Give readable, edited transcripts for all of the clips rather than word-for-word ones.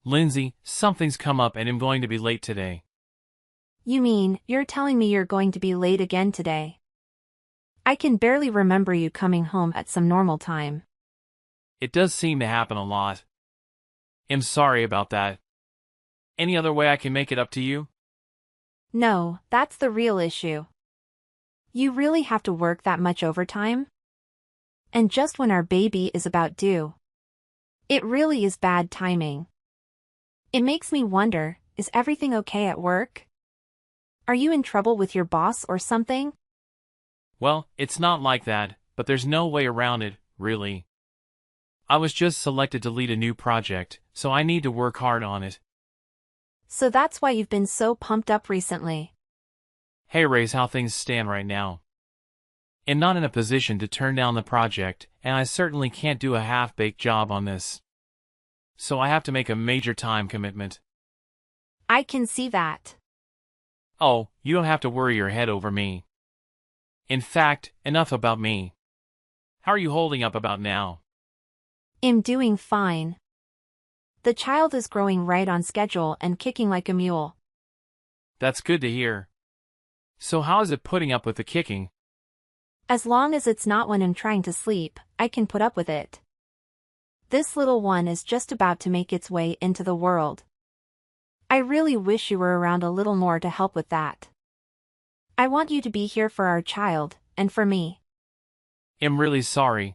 Lindsay, something's come up and I'm going to be late today. You mean, you're telling me you're going to be late again today? I can barely remember you coming home at some normal time. It does seem to happen a lot. I'm sorry about that. Any other way I can make it up to you? No, that's the real issue. You really have to work that much overtime? And just when our baby is about due. It really is bad timing. It makes me wonder, is everything okay at work? Are you in trouble with your boss or something? Well, it's not like that, but there's no way around it, really. I was just selected to lead a new project, so I need to work hard on it. So that's why you've been so pumped up recently. Hey, Ray's how things stand right now. I'm not in a position to turn down the project, and I certainly can't do a half-baked job on this. So I have to make a major time commitment. I can see that. Oh, you don't have to worry your head over me. In fact, enough about me. How are you holding up about now? I'm doing fine. The child is growing right on schedule and kicking like a mule. That's good to hear. So how is it putting up with the kicking? As long as it's not when I'm trying to sleep, I can put up with it. This little one is just about to make its way into the world. I really wish you were around a little more to help with that. I want you to be here for our child, and for me. I'm really sorry.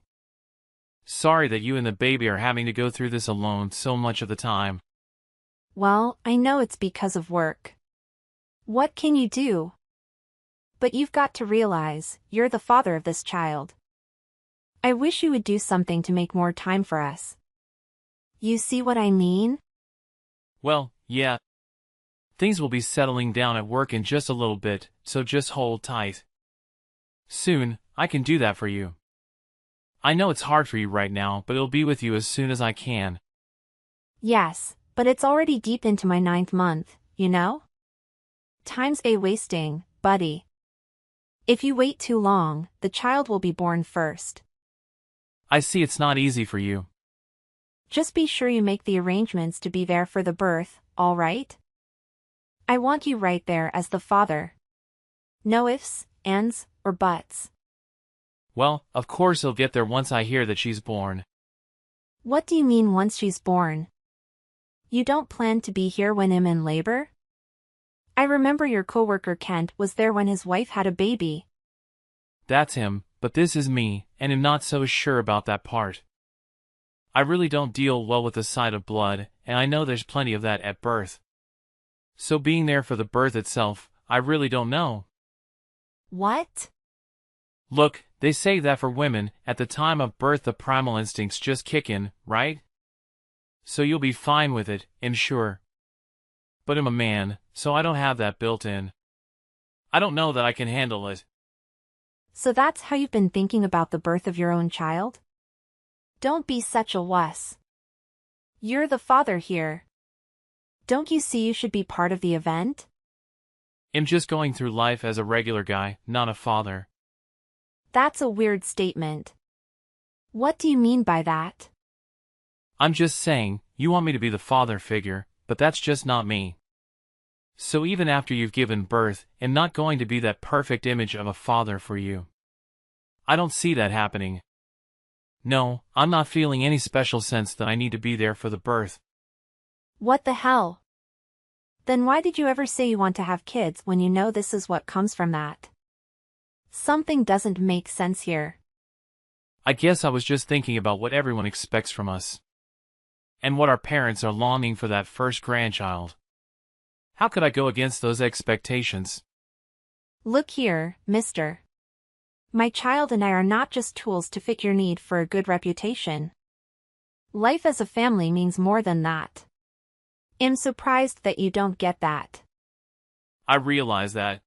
Sorry that you and the baby are having to go through this alone so much of the time. Well, I know it's because of work. What can you do? But you've got to realize, you're the father of this child. I wish you would do something to make more time for us. You see what I mean? Well, yeah. Things will be settling down at work in just a little bit, so just hold tight. Soon, I can do that for you. I know it's hard for you right now, but it'll be with you as soon as I can. Yes, but it's already deep into my 9th month, you know? Time's wasting, buddy. If you wait too long, the child will be born first. I see it's not easy for you. Just be sure you make the arrangements to be there for the birth, all right? I want you right there as the father. No ifs, ands, or buts. Well, of course he'll get there once I hear that she's born. What do you mean once she's born? You don't plan to be here when I'm in labor? I remember your coworker Kent was there when his wife had a baby. That's him, but this is me, and I'm not so sure about that part. I really don't deal well with the sight of blood, and I know there's plenty of that at birth. So being there for the birth itself, I really don't know. What? Look, they say that for women, at the time of birth the primal instincts just kick in, right? So you'll be fine with it, I'm sure. But I'm a man, so I don't have that built in. I don't know that I can handle it. So that's how you've been thinking about the birth of your own child? Don't be such a wuss. You're the father here. Don't you see you should be part of the event? I'm just going through life as a regular guy, not a father. That's a weird statement. What do you mean by that? I'm just saying, you want me to be the father figure, but that's just not me. So even after you've given birth, I'm not going to be that perfect image of a father for you. I don't see that happening. No, I'm not feeling any special sense that I need to be there for the birth. What the hell? Then why did you ever say you want to have kids when you know this is what comes from that? Something doesn't make sense here. I guess I was just thinking about what everyone expects from us. And what our parents are longing for that first grandchild. How could I go against those expectations? Look here, mister. My child and I are not just tools to fit your need for a good reputation. Life as a family means more than that. I'm surprised that you don't get that. I realize that.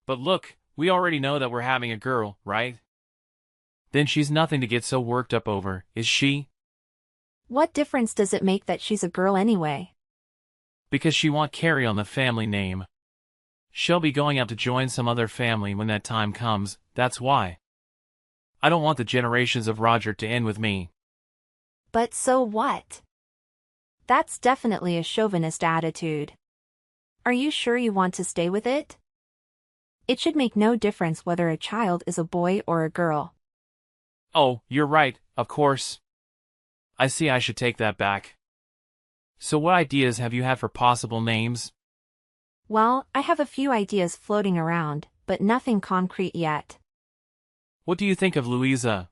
But look, we already know that we're having a girl, right? Then she's nothing to get so worked up over, is she? What difference does it make that she's a girl anyway? Because she won't carry on the family name. She'll be going out to join some other family when that time comes, that's why. I don't want the generations of Roger to end with me. But so what? That's definitely a chauvinist attitude. Are you sure you want to stay with it? It should make no difference whether a child is a boy or a girl. Oh, you're right, of course. I see, I should take that back. So what ideas have you had for possible names? Well, I have a few ideas floating around, but nothing concrete yet. What do you think of Louisa?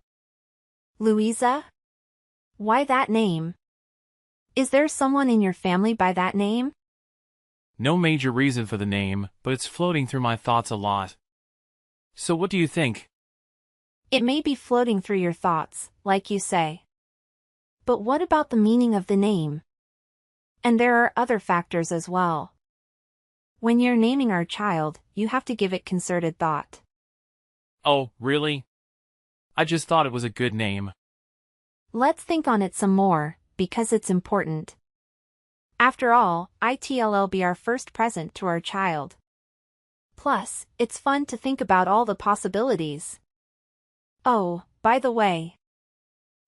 Louisa? Why that name? Is there someone in your family by that name? No major reason for the name, but it's floating through my thoughts a lot. So what do you think? It may be floating through your thoughts, like you say. But what about the meaning of the name? And there are other factors as well. When you're naming our child, you have to give it concerted thought. Oh, really? I just thought it was a good name. Let's think on it some more, because it's important. After all, it'll be our first present to our child. Plus, it's fun to think about all the possibilities. Oh, by the way,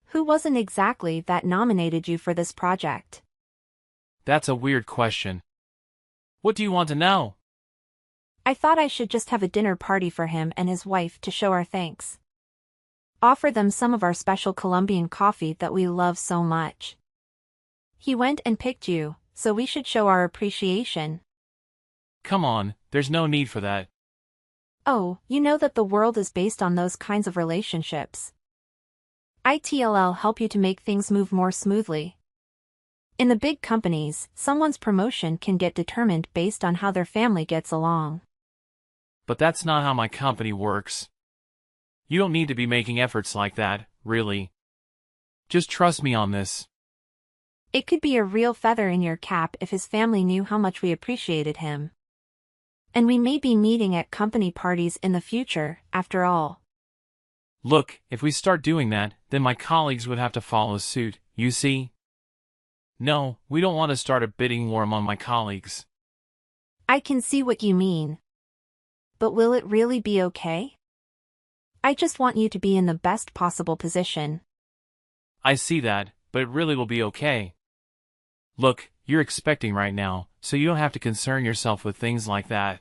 who wasn't exactly that nominated you for this project? That's a weird question. What do you want to know? I thought I should just have a dinner party for him and his wife to show our thanks. Offer them some of our special Colombian coffee that we love so much. He went and picked you, so we should show our appreciation. Come on, there's no need for that. Oh, you know that the world is based on those kinds of relationships. It'll help you to make things move more smoothly. In the big companies, someone's promotion can get determined based on how their family gets along. But that's not how my company works. You don't need to be making efforts like that, really. Just trust me on this. It could be a real feather in your cap if his family knew how much we appreciated him. And we may be meeting at company parties in the future, after all. Look, if we start doing that, then my colleagues would have to follow suit, you see? No, we don't want to start a bidding war among my colleagues. I can see what you mean. But will it really be okay? I just want you to be in the best possible position. I see that, but it really will be okay. Look, you're expecting right now, so you don't have to concern yourself with things like that.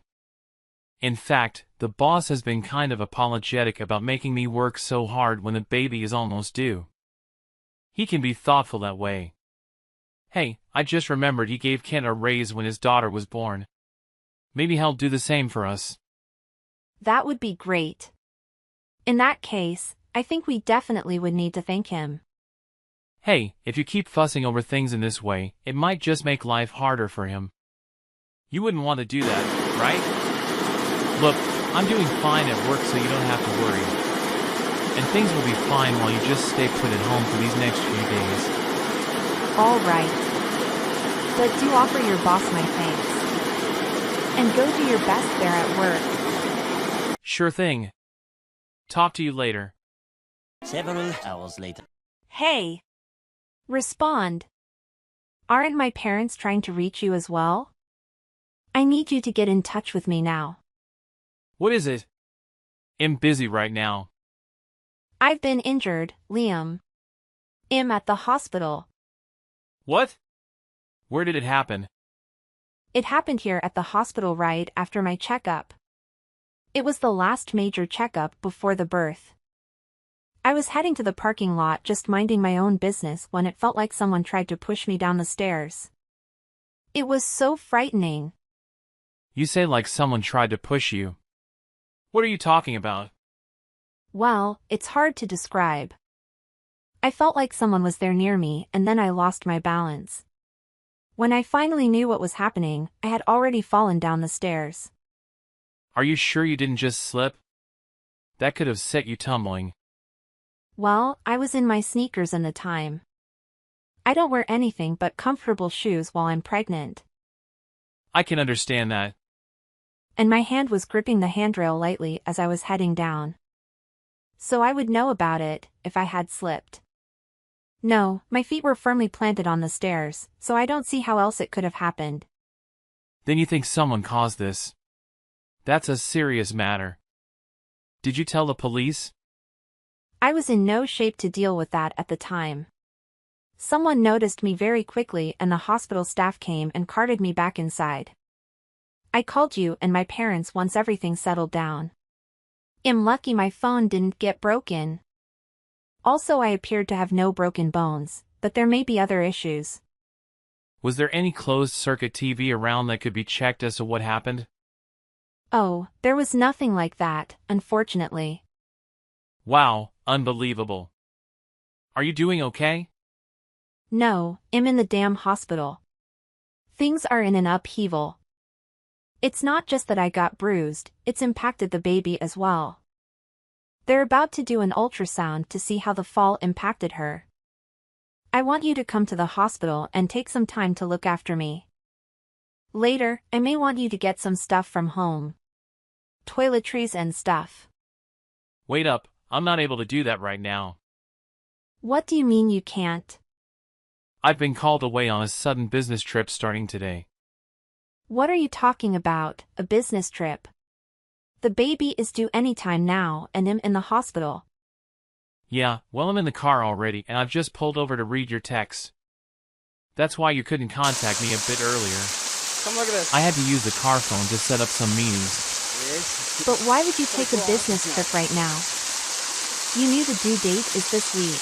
In fact, the boss has been kind of apologetic about making me work so hard when the baby is almost due. He can be thoughtful that way. Hey, I just remembered he gave Kent a raise when his daughter was born. Maybe he'll do the same for us. That would be great. In that case, I think we definitely would need to thank him. Hey, if you keep fussing over things in this way, it might just make life harder for him. You wouldn't want to do that, right? Look, I'm doing fine at work, so you don't have to worry. And things will be fine while you just stay put at home for these next few days. All right. But do offer your boss my thanks. And go do your best there at work. Sure thing. Talk to you later. Several hours later. Hey! Respond. Aren't my parents trying to reach you as well? I need you to get in touch with me now. What is it? I'm busy right now. I've been injured, Liam. I'm at the hospital. What? Where did it happen? It happened here at the hospital right after my checkup. It was the last major checkup before the birth. I was heading to the parking lot just minding my own business when it felt like someone tried to push me down the stairs. It was so frightening. You say like someone tried to push you. What are you talking about? Well, it's hard to describe. I felt like someone was there near me and then I lost my balance. When I finally knew what was happening, I had already fallen down the stairs. Are you sure you didn't just slip? That could have set you tumbling. Well, I was in my sneakers in the time. I don't wear anything but comfortable shoes while I'm pregnant. I can understand that. And my hand was gripping the handrail lightly as I was heading down. So I would know about it if I had slipped. No, my feet were firmly planted on the stairs, so I don't see how else it could have happened. Then you think someone caused this? That's a serious matter. Did you tell the police? I was in no shape to deal with that at the time. Someone noticed me very quickly and the hospital staff came and carted me back inside. I called you and my parents once everything settled down. I'm lucky my phone didn't get broken. Also, I appeared to have no broken bones, but there may be other issues. Was there any closed-circuit TV around that could be checked as to what happened? Oh, there was nothing like that, unfortunately. Wow, unbelievable. Are you doing okay? No, I'm in the damn hospital. Things are in an upheaval. It's not just that I got bruised, it's impacted the baby as well. They're about to do an ultrasound to see how the fall impacted her. I want you to come to the hospital and take some time to look after me. Later, I may want you to get some stuff from home. Toiletries and stuff. Wait up, I'm not able to do that right now. What do you mean you can't? I've been called away on a sudden business trip starting today. What are you talking about, a business trip? The baby is due anytime now and I'm in the hospital. Yeah, well, I'm in the car already and I've just pulled over to read your text. That's why you couldn't contact me a bit earlier. Come look at this. I had to use the car phone to set up some meetings. But why would you take a business trip right now? You knew the due date is this week.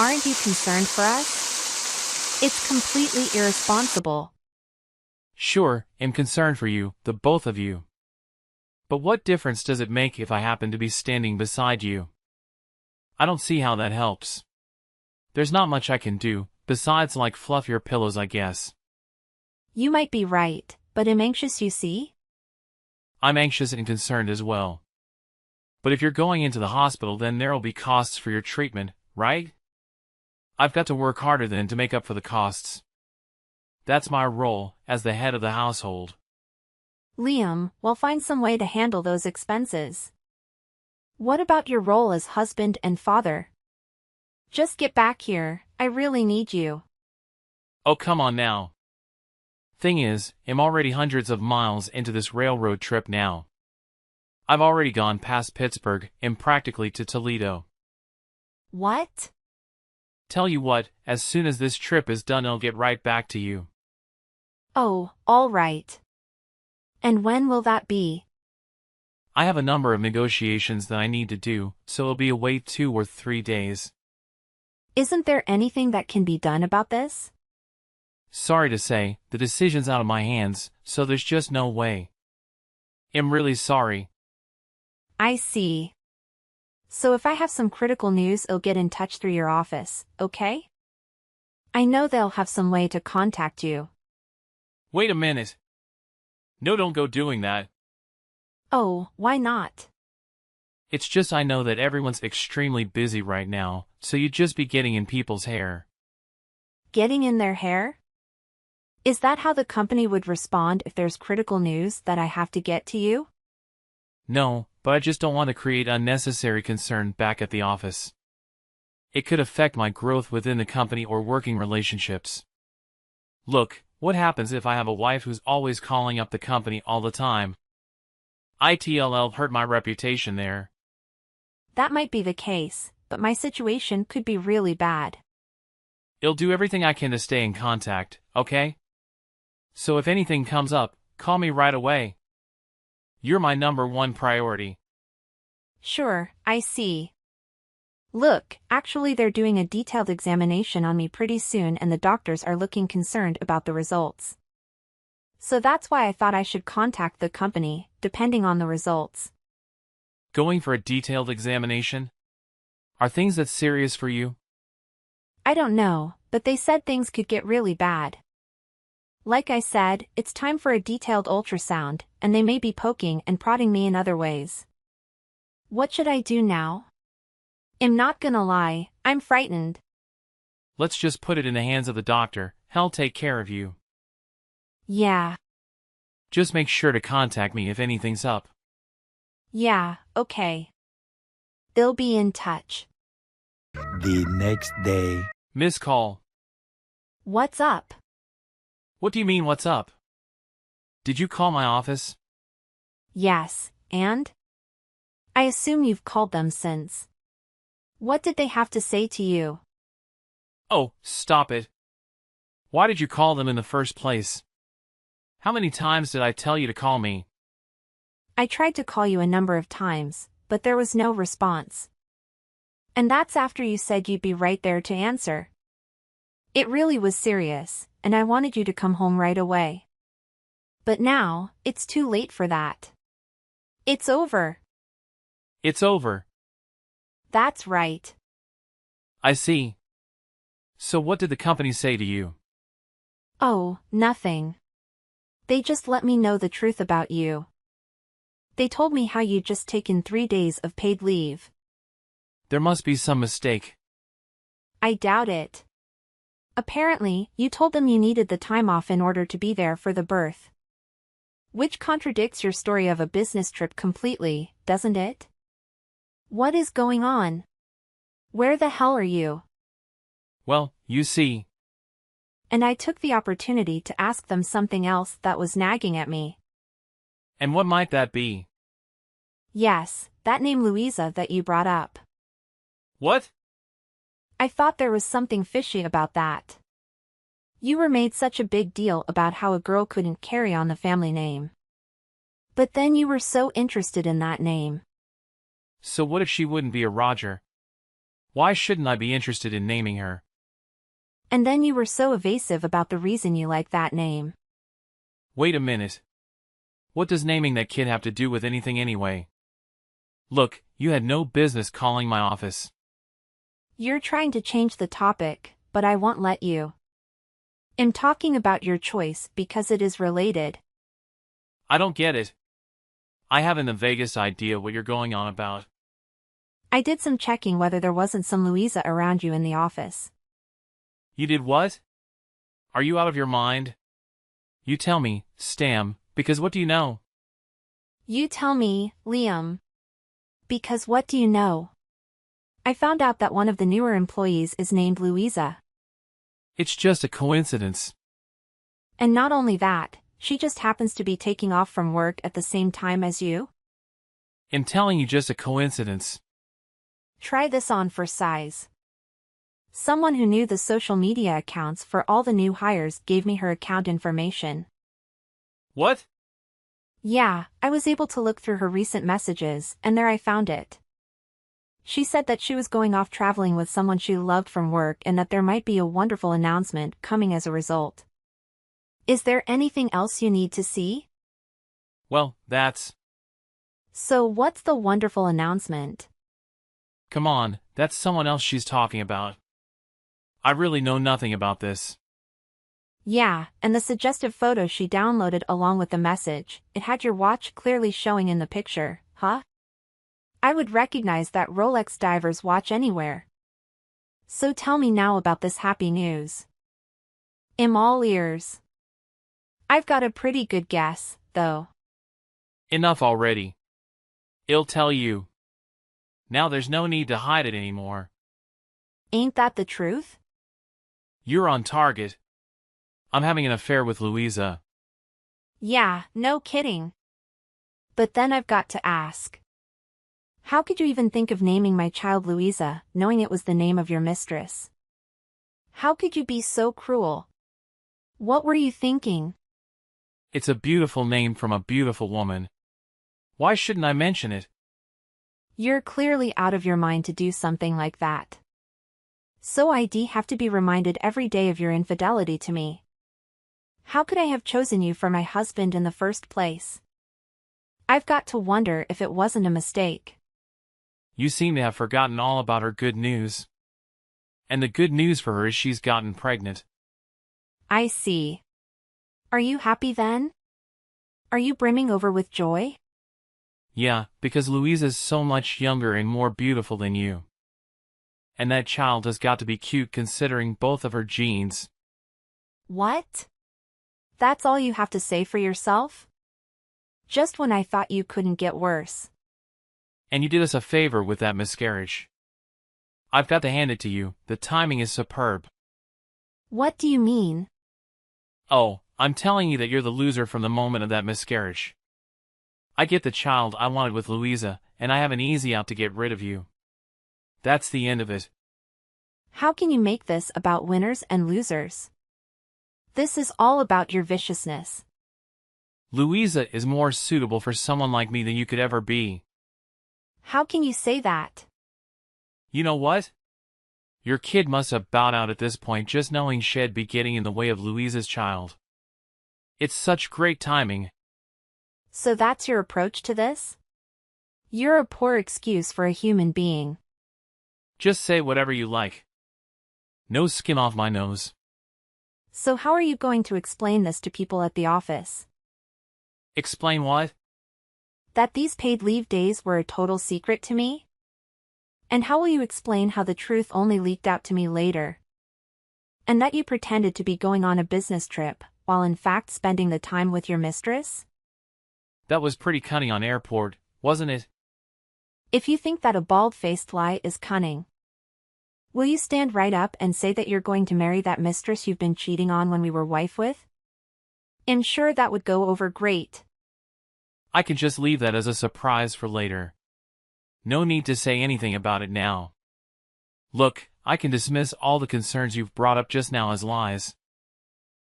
Aren't you concerned for us? It's completely irresponsible. Sure, I'm concerned for you, the both of you. But what difference does it make if I happen to be standing beside you? I don't see how that helps. There's not much I can do, besides like fluff your pillows, I guess. You might be right, but I'm anxious, you see? I'm anxious and concerned as well. But if you're going into the hospital, then there'll be costs for your treatment, right? I've got to work harder then to make up for the costs. That's my role, as the head of the household. Liam, we'll find some way to handle those expenses. What about your role as husband and father? Just get back here, I really need you. Oh, come on now. Thing is, I'm already hundreds of miles into this railroad trip now. I've already gone past Pittsburgh and practically to Toledo. What? Tell you what, as soon as this trip is done, I'll get right back to you. Oh, all right. And when will that be? I have a number of negotiations that I need to do, so it'll be away 2 or 3 days. Isn't there anything that can be done about this? Sorry to say, the decision's out of my hands, so there's just no way. I'm really sorry. I see. So if I have some critical news, I'll get in touch through your office, okay? I know they'll have some way to contact you. Wait a minute. No, don't go doing that. Oh, why not? It's just I know that everyone's extremely busy right now, so you'd just be getting in people's hair. Getting in their hair? Is that how the company would respond if there's critical news that I have to get to you? No, but I just don't want to create unnecessary concern back at the office. It could affect my growth within the company or working relationships. Look, what happens if I have a wife who's always calling up the company all the time? It'll hurt my reputation there. That might be the case, but my situation could be really bad. I'll do everything I can to stay in contact, okay? So if anything comes up, call me right away. You're my #1 priority. Sure, I see. Look, actually they're doing a detailed examination on me pretty soon and the doctors are looking concerned about the results. So that's why I thought I should contact the company, depending on the results. Going for a detailed examination? Are things that serious for you? I don't know, but they said things could get really bad. Like I said, it's time for a detailed ultrasound, and they may be poking and prodding me in other ways. What should I do now? I'm not gonna lie, I'm frightened. Let's just put it in the hands of the doctor. He'll take care of you. Yeah. Just make sure to contact me if anything's up. Yeah, okay. They'll be in touch. The next day. Miss call. What's up? What do you mean, what's up? Did you call my office? Yes, and? I assume you've called them since. What did they have to say to you? Oh, stop it. Why did you call them in the first place? How many times did I tell you to call me? I tried to call you a number of times, but there was no response. And that's after you said you'd be right there to answer. It really was serious, and I wanted you to come home right away. But now, it's too late for that. It's over. It's over. That's right. I see. So what did the company say to you? Oh, nothing. They just let me know the truth about you. They told me how you'd just taken 3 days of paid leave. There must be some mistake. I doubt it. Apparently, you told them you needed the time off in order to be there for the birth. Which contradicts your story of a business trip completely, doesn't it? What is going on? Where the hell are you? Well, you see. And I took the opportunity to ask them something else that was nagging at me. And what might that be? Yes, that name Louisa that you brought up. What? I thought there was something fishy about that. You were made such a big deal about how a girl couldn't carry on the family name. But then you were so interested in that name. So what if she wouldn't be a Roger? Why shouldn't I be interested in naming her? And then you were so evasive about the reason you like that name. Wait a minute. What does naming that kid have to do with anything anyway? Look, you had no business calling my office. You're trying to change the topic, but I won't let you. I'm talking about your choice because it is related. I don't get it. I haven't the vaguest idea what you're going on about. I did some checking whether there wasn't some Louisa around you in the office. You did what? Are you out of your mind? You tell me, Stam, because what do you know? You tell me, Liam. Because what do you know? I found out that one of the newer employees is named Louisa. It's just a coincidence. And not only that, she just happens to be taking off from work at the same time as you? I'm telling you, just a coincidence. Try this on for size. Someone who knew the social media accounts for all the new hires gave me her account information. What? Yeah, I was able to look through her recent messages, and there I found it. She said that she was going off traveling with someone she loved from work and that there might be a wonderful announcement coming as a result. Is there anything else you need to see? Well, that's... So what's the wonderful announcement? Come on, that's someone else she's talking about. I really know nothing about this. Yeah, and the suggestive photo she downloaded along with the message, it had your watch clearly showing in the picture, huh? I would recognize that Rolex diver's watch anywhere. So tell me now about this happy news. I'm all ears. I've got a pretty good guess, though. Enough already. I'll tell you. Now there's no need to hide it anymore. Ain't that the truth? You're on target. I'm having an affair with Louisa. Yeah, no kidding. But then I've got to ask. How could you even think of naming my child Louisa, knowing it was the name of your mistress? How could you be so cruel? What were you thinking? It's a beautiful name from a beautiful woman. Why shouldn't I mention it? You're clearly out of your mind to do something like that. So I'd have to be reminded every day of your infidelity to me. How could I have chosen you for my husband in the first place? I've got to wonder if it wasn't a mistake. You seem to have forgotten all about her good news. And the good news for her is she's gotten pregnant. I see. Are you happy then? Are you brimming over with joy? Yeah, because Louisa's so much younger and more beautiful than you. And that child has got to be cute considering both of her genes. What? That's all you have to say for yourself? Just when I thought you couldn't get worse. And you did us a favor with that miscarriage. I've got to hand it to you, the timing is superb. What do you mean? Oh, I'm telling you that you're the loser from the moment of that miscarriage. I get the child I wanted with Louisa, and I have an easy out to get rid of you. That's the end of it. How can you make this about winners and losers? This is all about your viciousness. Louisa is more suitable for someone like me than you could ever be. How can you say that? You know what? Your kid must have bowed out at this point just knowing she'd be getting in the way of Louisa's child. It's such great timing. So that's your approach to this? You're a poor excuse for a human being. Just say whatever you like. No skin off my nose. So how are you going to explain this to people at the office? Explain what? That these paid leave days were a total secret to me? And how will you explain how the truth only leaked out to me later? And that you pretended to be going on a business trip, while in fact spending the time with your mistress? That was pretty cunning on airport, wasn't it? If you think that a bald-faced lie is cunning, will you stand right up and say that you're going to marry that mistress you've been cheating on when we were wife with? I'm sure that would go over great. I can just leave that as a surprise for later. No need to say anything about it now. Look, I can dismiss all the concerns you've brought up just now as lies.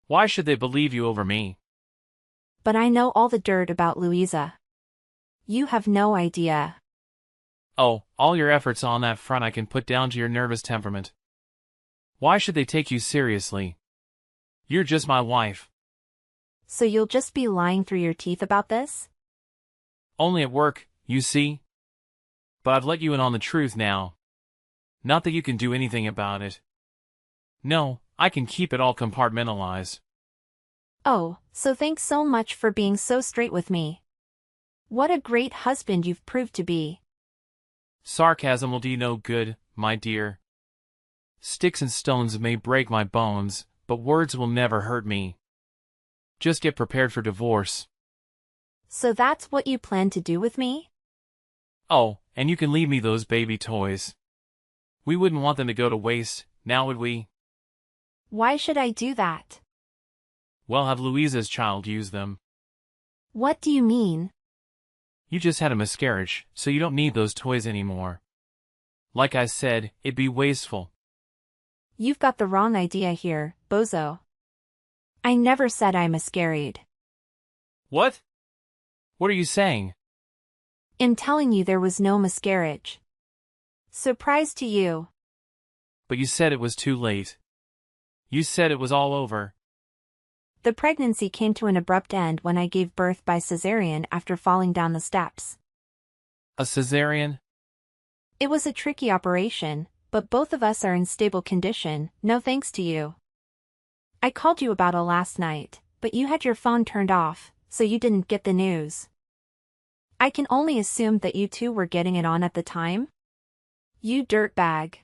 Why should they believe you over me? But I know all the dirt about Louisa. You have no idea. Oh, all your efforts on that front I can put down to your nervous temperament. Why should they take you seriously? You're just my wife. So you'll just be lying through your teeth about this? Only at work, you see? But I've let you in on the truth now. Not that you can do anything about it. No, I can keep it all compartmentalized. Oh, so thanks so much for being so straight with me. What a great husband you've proved to be. Sarcasm will do you no good, my dear. Sticks and stones may break my bones, but words will never hurt me. Just get prepared for divorce. So that's what you plan to do with me? Oh, and you can leave me those baby toys. We wouldn't want them to go to waste, now would we? Why should I do that? Well, have Louisa's child use them. What do you mean? You just had a miscarriage, so you don't need those toys anymore. Like I said, it'd be wasteful. You've got the wrong idea here, bozo. I never said I miscarried. What? What are you saying? I'm telling you there was no miscarriage. Surprise to you. But you said it was too late. You said it was all over. The pregnancy came to an abrupt end when I gave birth by cesarean after falling down the steps. A cesarean? It was a tricky operation, but both of us are in stable condition, no thanks to you. I called you about it last night, but you had your phone turned off, so you didn't get the news. I can only assume that you two were getting it on at the time? You dirtbag.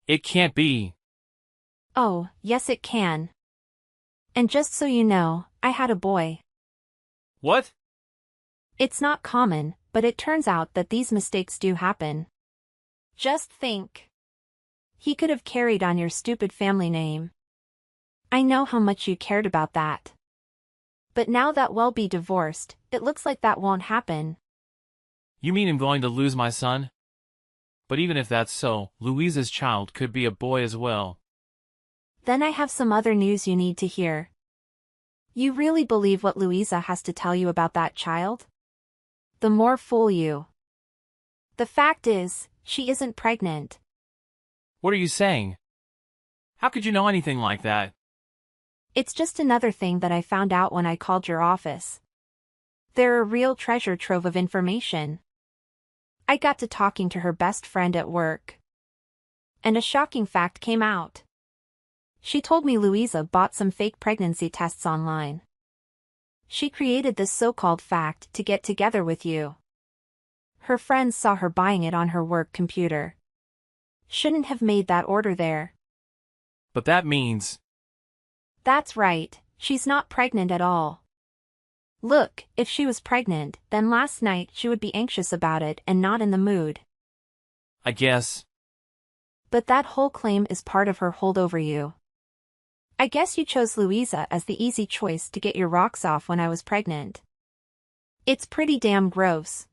It can't be. Oh, yes it can. And just so you know, I had a boy. What? It's not common, but it turns out that these mistakes do happen. Just think. He could have carried on your stupid family name. I know how much you cared about that. But now that we'll be divorced, it looks like that won't happen. You mean I'm going to lose my son? But even if that's so, Louisa's child could be a boy as well. Then I have some other news you need to hear. You really believe what Louisa has to tell you about that child? The more fool you. The fact is, she isn't pregnant. What are you saying? How could you know anything like that? It's just another thing that I found out when I called your office. They're a real treasure trove of information. I got to talking to her best friend at work. And a shocking fact came out. She told me Louisa bought some fake pregnancy tests online. She created this so-called fact to get together with you. Her friends saw her buying it on her work computer. Shouldn't have made that order there. But that means... That's right, she's not pregnant at all. Look, if she was pregnant, then last night she would be anxious about it and not in the mood. I guess. But that whole claim is part of her hold over you. I guess you chose Louisa as the easy choice to get your rocks off when I was pregnant. It's pretty damn gross.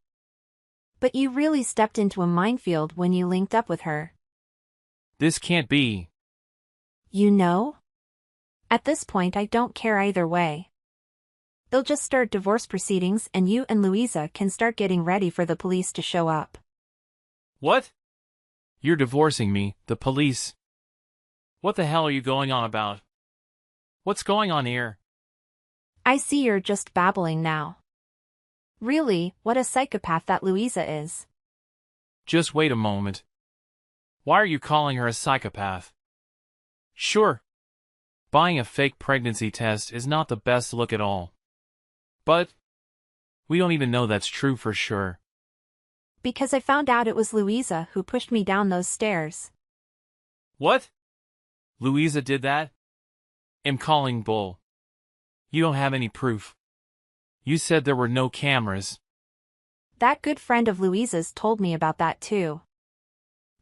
But you really stepped into a minefield when you linked up with her. This can't be. You know? At this point I don't care either way. They'll just start divorce proceedings and you and Louisa can start getting ready for the police to show up. What? You're divorcing me, the police. What the hell are you going on about? What's going on here? I see you're just babbling now. Really, what a psychopath that Louisa is. Just wait a moment. Why are you calling her a psychopath? Sure. Buying a fake pregnancy test is not the best look at all. But we don't even know that's true for sure. Because I found out it was Louisa who pushed me down those stairs. What? Louisa did that? I'm calling bull. You don't have any proof. You said there were no cameras. That good friend of Louisa's told me about that too.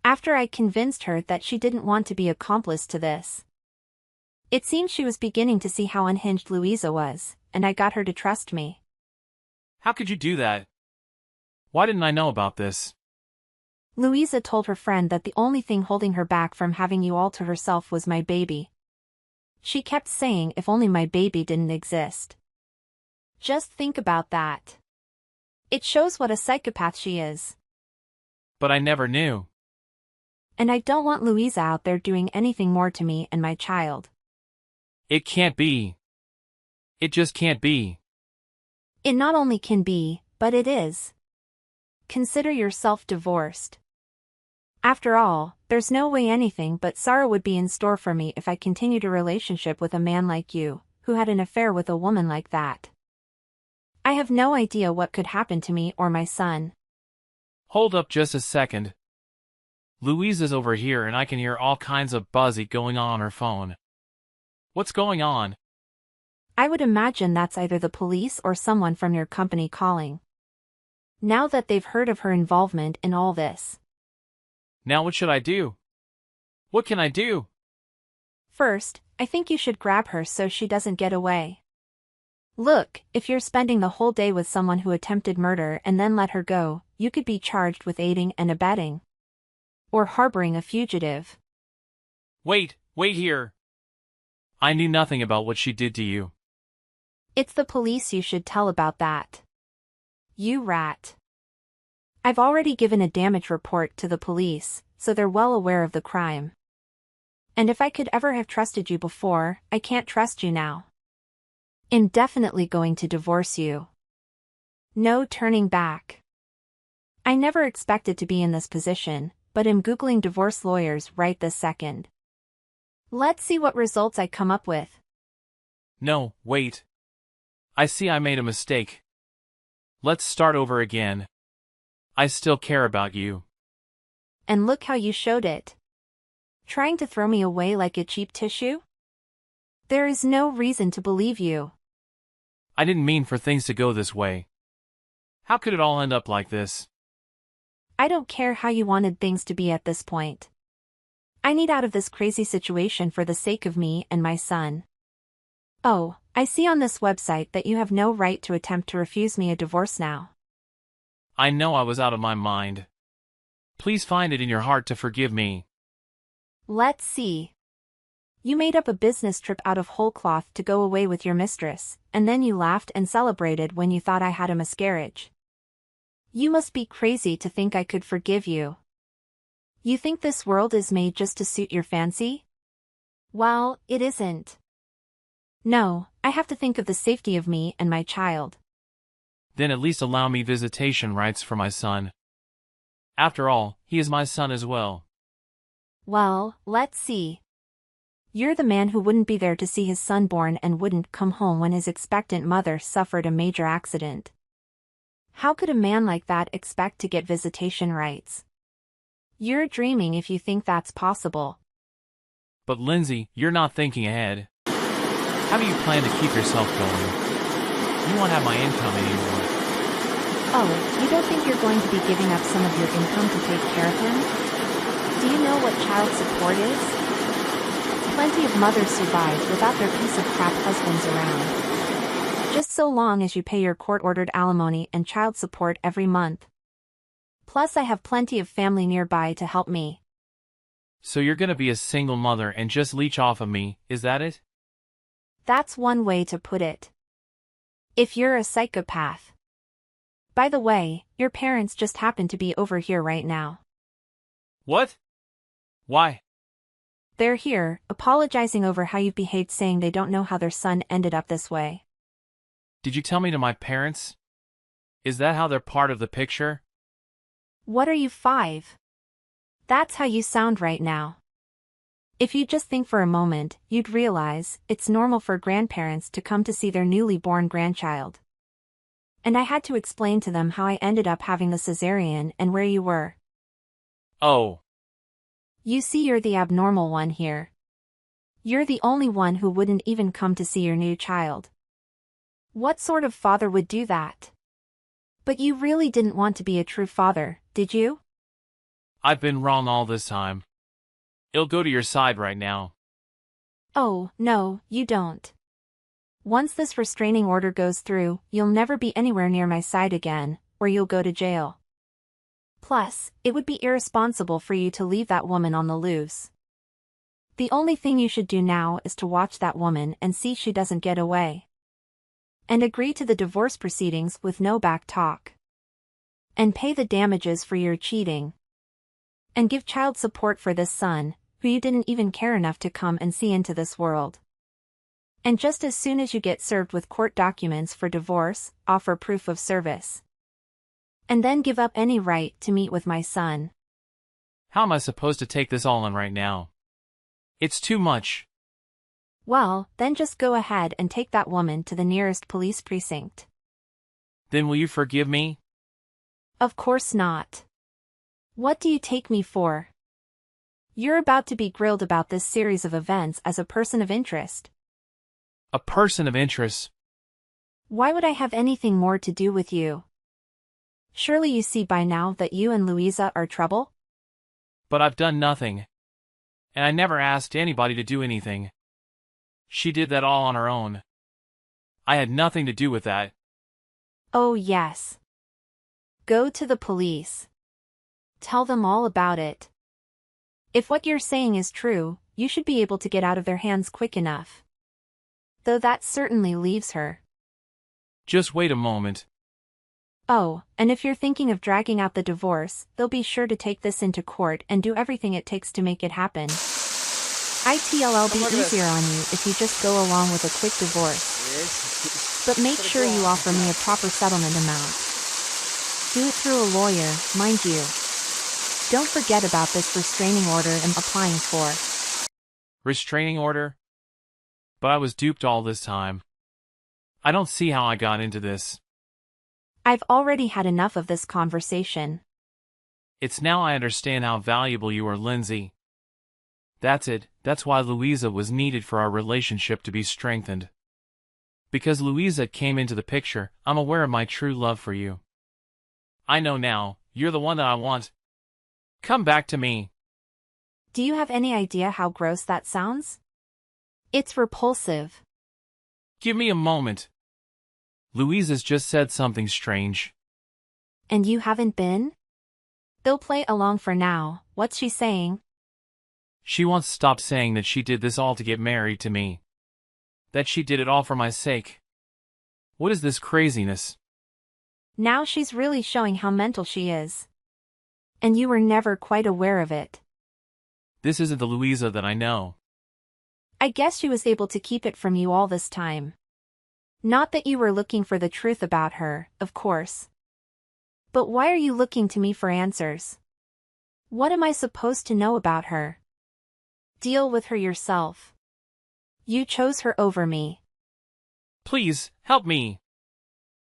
After I convinced her that she didn't want to be accomplice to this. It seemed she was beginning to see how unhinged Louisa was, and I got her to trust me. How could you do that? Why didn't I know about this? Louisa told her friend that the only thing holding her back from having you all to herself was my baby. She kept saying if only my baby didn't exist. Just think about that. It shows what a psychopath she is. But I never knew. And I don't want Louisa out there doing anything more to me and my child. It can't be. It just can't be. It not only can be, but it is. Consider yourself divorced. After all, there's no way anything but sorrow would be in store for me if I continued a relationship with a man like you, who had an affair with a woman like that. I have no idea what could happen to me or my son. Hold up just a second. Louisa's over here and I can hear all kinds of buzzing going on her phone. What's going on? I would imagine that's either the police or someone from your company calling. Now that they've heard of her involvement in all this. Now what should I do? What can I do? First, I think you should grab her so she doesn't get away. Look, if you're spending the whole day with someone who attempted murder and then let her go, you could be charged with aiding and abetting. Or harboring a fugitive. Wait here. I knew nothing about what she did to you. It's the police you should tell about that. You rat. I've already given a damage report to the police, so they're well aware of the crime. And if I could ever have trusted you before, I can't trust you now. I'm definitely going to divorce you. No turning back. I never expected to be in this position, but I'm Googling divorce lawyers right this second. Let's see what results I come up with. No, wait. I see I made a mistake. Let's start over again. I still care about you. And look how you showed it. Trying to throw me away like a cheap tissue? There is no reason to believe you. I didn't mean for things to go this way. How could it all end up like this? I don't care how you wanted things to be at this point. I need out of this crazy situation for the sake of me and my son. Oh, I see on this website that you have no right to attempt to refuse me a divorce now. I know I was out of my mind. Please find it in your heart to forgive me. Let's see. You made up a business trip out of whole cloth to go away with your mistress, and then you laughed and celebrated when you thought I had a miscarriage. You must be crazy to think I could forgive you. You think this world is made just to suit your fancy? Well, it isn't. No, I have to think of the safety of me and my child. Then at least allow me visitation rights for my son. After all, he is my son as well. Well, let's see. You're the man who wouldn't be there to see his son born and wouldn't come home when his expectant mother suffered a major accident. How could a man like that expect to get visitation rights? You're dreaming if you think that's possible. But Lindsay, you're not thinking ahead. How do you plan to keep yourself going? You won't have my income anymore. Oh, you don't think you're going to be giving up some of your income to take care of him? Do you know what child support is? Plenty of mothers survive without their piece of crap husbands around. Just so long as you pay your court-ordered alimony and child support every month. Plus I have plenty of family nearby to help me. So you're gonna be a single mother and just leech off of me, is that it? That's one way to put it. If you're a psychopath. By the way, your parents just happen to be over here right now. What? Why? They're here, apologizing over how you've behaved, saying they don't know how their son ended up this way. Did you tell me to my parents? Is that how they're part of the picture? What are you, 5? That's how you sound right now. If you just think for a moment, you'd realize it's normal for grandparents to come to see their newly born grandchild. And I had to explain to them how I ended up having the cesarean and where you were. Oh. You see, you're the abnormal one here. You're the only one who wouldn't even come to see your new child. What sort of father would do that? But you really didn't want to be a true father, did you? I've been wrong all this time. It'll go to your side right now. Oh, no, you don't. Once this restraining order goes through, you'll never be anywhere near my side again, or you'll go to jail. Plus, it would be irresponsible for you to leave that woman on the loose. The only thing you should do now is to watch that woman and see she doesn't get away. And agree to the divorce proceedings with no back talk. And pay the damages for your cheating. And give child support for this son, who you didn't even care enough to come and see into this world. And just as soon as you get served with court documents for divorce, offer proof of service. And then give up any right to meet with my son. How am I supposed to take this all in right now? It's too much. Well, then just go ahead and take that woman to the nearest police precinct. Then will you forgive me? Of course not. What do you take me for? You're about to be grilled about this series of events as a person of interest. A person of interest? Why would I have anything more to do with you? Surely you see by now that you and Louisa are trouble? But I've done nothing. And I never asked anybody to do anything. She did that all on her own. I had nothing to do with that. Oh yes. Go to the police. Tell them all about it. If what you're saying is true, you should be able to get out of their hands quick enough. Though that certainly leaves her. Just wait a moment. Oh, and if you're thinking of dragging out the divorce, they'll be sure to take this into court and do everything it takes to make it happen. ITLL be easier on you if you just go along with a quick divorce. But make sure you offer me a proper settlement amount. Do it through a lawyer, mind you. Don't forget about this restraining order I'm applying for. Restraining order? But I was duped all this time. I don't see how I got into this. I've already had enough of this conversation. It's now I understand how valuable you are, Lindsay. That's it, that's why Louisa was needed for our relationship to be strengthened. Because Louisa came into the picture, I'm aware of my true love for you. I know now, you're the one that I want. Come back to me. Do you have any idea how gross that sounds? It's repulsive. Give me a moment. Louisa's just said something strange. And you haven't been? They'll play along for now. What's she saying? She wants to stop saying that she did this all to get married to me. That she did it all for my sake. What is this craziness? Now she's really showing how mental she is. And you were never quite aware of it. This isn't the Louisa that I know. I guess she was able to keep it from you all this time. Not that you were looking for the truth about her, of course. But why are you looking to me for answers? What am I supposed to know about her? Deal with her yourself. You chose her over me. Please, help me.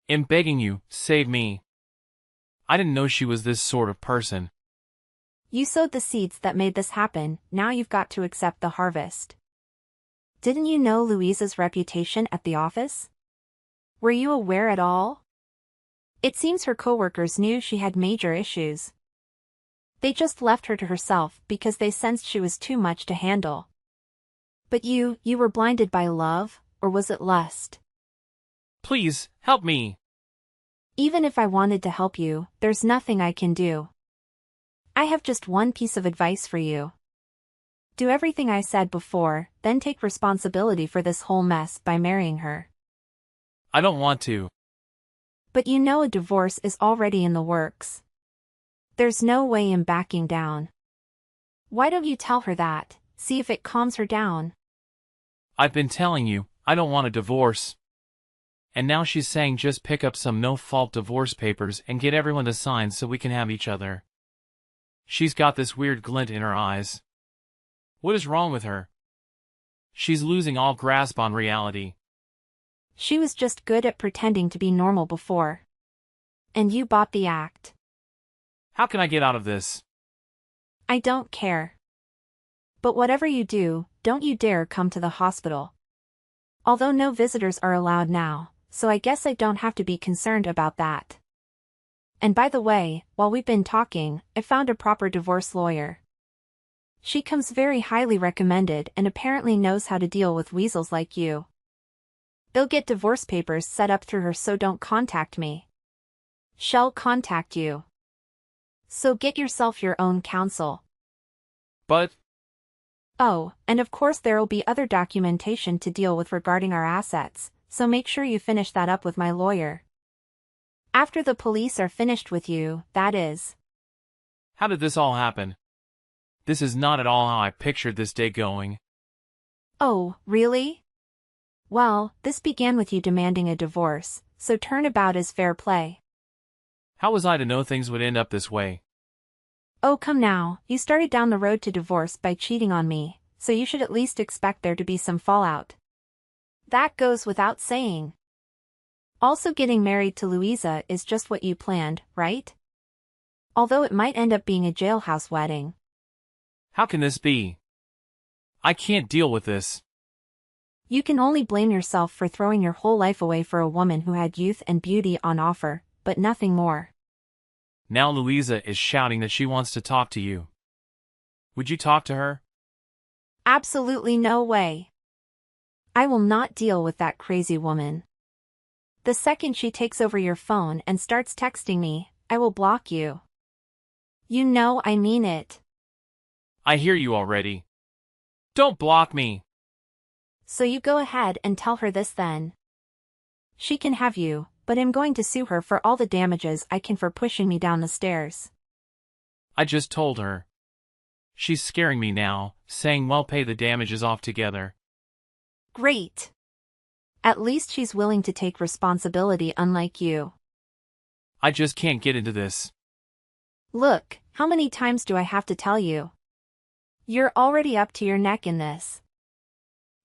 I'm begging you, save me. I didn't know she was this sort of person. You sowed the seeds that made this happen, now you've got to accept the harvest. Didn't you know Louisa's reputation at the office? Were you aware at all? It seems her coworkers knew she had major issues. They just left her to herself because they sensed she was too much to handle. But you were blinded by love, or was it lust? Please, help me. Even if I wanted to help you, there's nothing I can do. I have just one piece of advice for you. Do everything I said before, then take responsibility for this whole mess by marrying her. I don't want to. But you know a divorce is already in the works. There's no way in backing down. Why don't you tell her that, see if it calms her down? I've been telling you, I don't want a divorce. And now she's saying just pick up some no-fault divorce papers and get everyone to sign so we can have each other. She's got this weird glint in her eyes. What is wrong with her? She's losing all grasp on reality. She was just good at pretending to be normal before. And you bought the act. How can I get out of this? I don't care. But whatever you do, don't you dare come to the hospital. Although no visitors are allowed now, so I guess I don't have to be concerned about that. And by the way, while we've been talking, I found a proper divorce lawyer. She comes very highly recommended and apparently knows how to deal with weasels like you. They'll get divorce papers set up through her, so don't contact me. She'll contact you. So get yourself your own counsel. But... Oh, and of course there'll be other documentation to deal with regarding our assets, so make sure you finish that up with my lawyer. After the police are finished with you, that is. How did this all happen? This is not at all how I pictured this day going. Oh, really? Well, this began with you demanding a divorce, so turnabout is fair play. How was I to know things would end up this way? Oh come now, you started down the road to divorce by cheating on me, so you should at least expect there to be some fallout. That goes without saying. Also, getting married to Louisa is just what you planned, right? Although it might end up being a jailhouse wedding. How can this be? I can't deal with this. You can only blame yourself for throwing your whole life away for a woman who had youth and beauty on offer, but nothing more. Now Louisa is shouting that she wants to talk to you. Would you talk to her? Absolutely no way. I will not deal with that crazy woman. The second she takes over your phone and starts texting me, I will block you. You know I mean it. I hear you already. Don't block me. So you go ahead and tell her this then. She can have you, but I'm going to sue her for all the damages I can for pushing me down the stairs. I just told her. She's scaring me now, saying we'll pay the damages off together. Great. At least she's willing to take responsibility, unlike you. I just can't get into this. Look, how many times do I have to tell you? You're already up to your neck in this.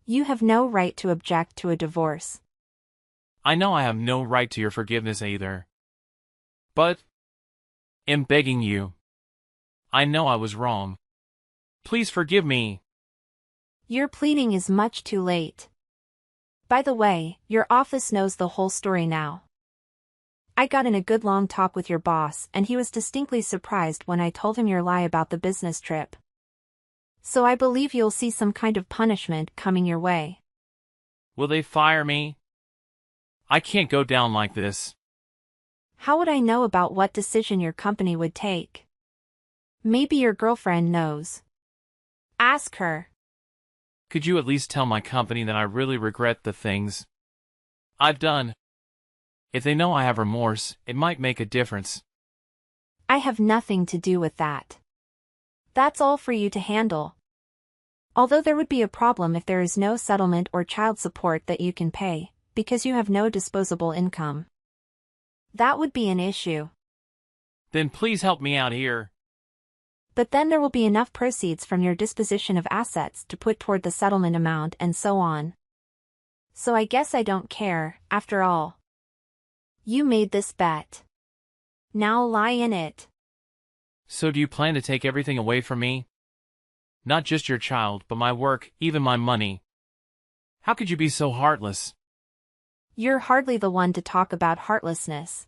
You have no right to object to a divorce. I know I have no right to your forgiveness either. But... I'm begging you. I know I was wrong. Please forgive me. Your pleading is much too late. By the way, your office knows the whole story now. I got in a good long talk with your boss and he was distinctly surprised when I told him your lie about the business trip. So I believe you'll see some kind of punishment coming your way. Will they fire me? I can't go down like this. How would I know about what decision your company would take? Maybe your girlfriend knows. Ask her. Could you at least tell my company that I really regret the things I've done? If they know I have remorse, it might make a difference. I have nothing to do with that. That's all for you to handle. Although there would be a problem if there is no settlement or child support that you can pay, because you have no disposable income. That would be an issue. Then please help me out here. But then there will be enough proceeds from your disposition of assets to put toward the settlement amount and so on. So I guess I don't care, after all. You made this bet. Now lie in it. So do you plan to take everything away from me? Not just your child, but my work, even my money. How could you be so heartless? You're hardly the one to talk about heartlessness.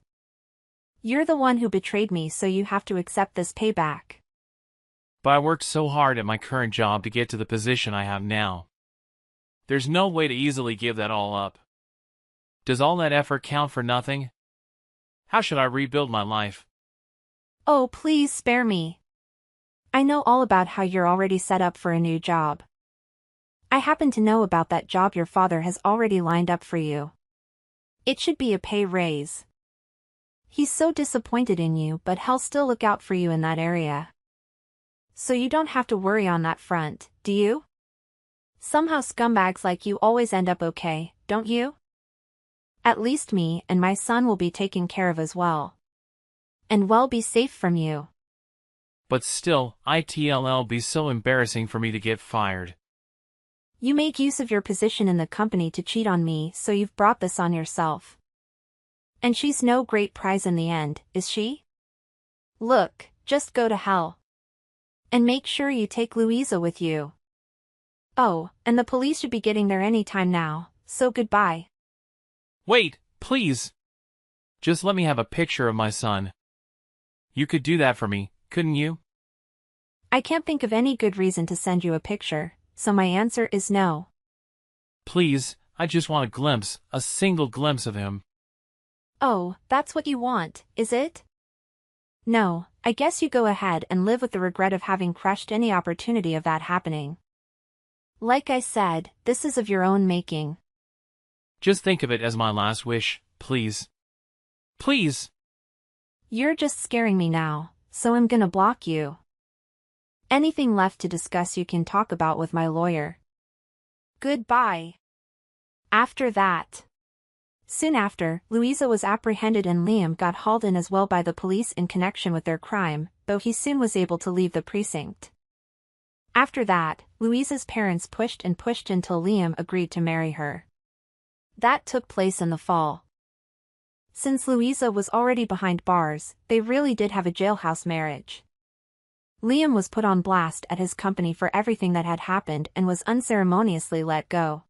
You're the one who betrayed me, so you have to accept this payback. But I worked so hard at my current job to get to the position I have now. There's no way to easily give that all up. Does all that effort count for nothing? How should I rebuild my life? Oh, please spare me. I know all about how you're already set up for a new job. I happen to know about that job your father has already lined up for you. It should be a pay raise. He's so disappointed in you, but he'll still look out for you in that area. So you don't have to worry on that front, do you? Somehow scumbags like you always end up okay, don't you? At least me and my son will be taken care of as well. And we'll be safe from you. But still, it'll be so embarrassing for me to get fired. You made use of your position in the company to cheat on me, so you've brought this on yourself. And she's no great prize in the end, is she? Look, just go to hell. And make sure you take Louisa with you. Oh, and the police should be getting there any time now, so goodbye. Wait, please. Just let me have a picture of my son. You could do that for me, couldn't you? I can't think of any good reason to send you a picture, so my answer is no. Please, I just want a glimpse, a single glimpse of him. Oh, that's what you want, is it? No, I guess you go ahead and live with the regret of having crushed any opportunity of that happening. Like I said, this is of your own making. Just think of it as my last wish, please. Please! You're just scaring me now, so I'm gonna block you. Anything left to discuss you can talk about with my lawyer. Goodbye. After that. Soon after, Louisa was apprehended and Liam got hauled in as well by the police in connection with their crime, though he soon was able to leave the precinct. After that, Louisa's parents pushed and pushed until Liam agreed to marry her. That took place in the fall. Since Louisa was already behind bars, they really did have a jailhouse marriage. Liam was put on blast at his company for everything that had happened and was unceremoniously let go.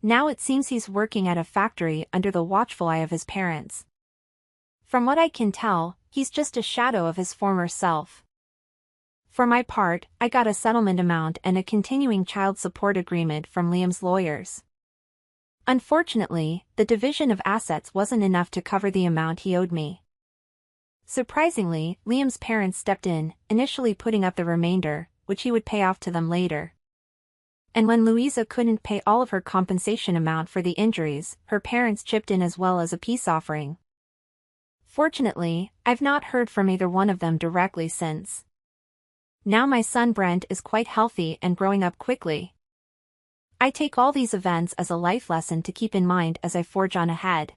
Now it seems he's working at a factory under the watchful eye of his parents. From what I can tell, he's just a shadow of his former self. For my part, I got a settlement amount and a continuing child support agreement from Liam's lawyers. Unfortunately, the division of assets wasn't enough to cover the amount he owed me. Surprisingly, Liam's parents stepped in, initially putting up the remainder, which he would pay off to them later. And when Louisa couldn't pay all of her compensation amount for the injuries, her parents chipped in as well as a peace offering. Fortunately, I've not heard from either one of them directly since. Now my son Brent is quite healthy and growing up quickly. I take all these events as a life lesson to keep in mind as I forge on ahead.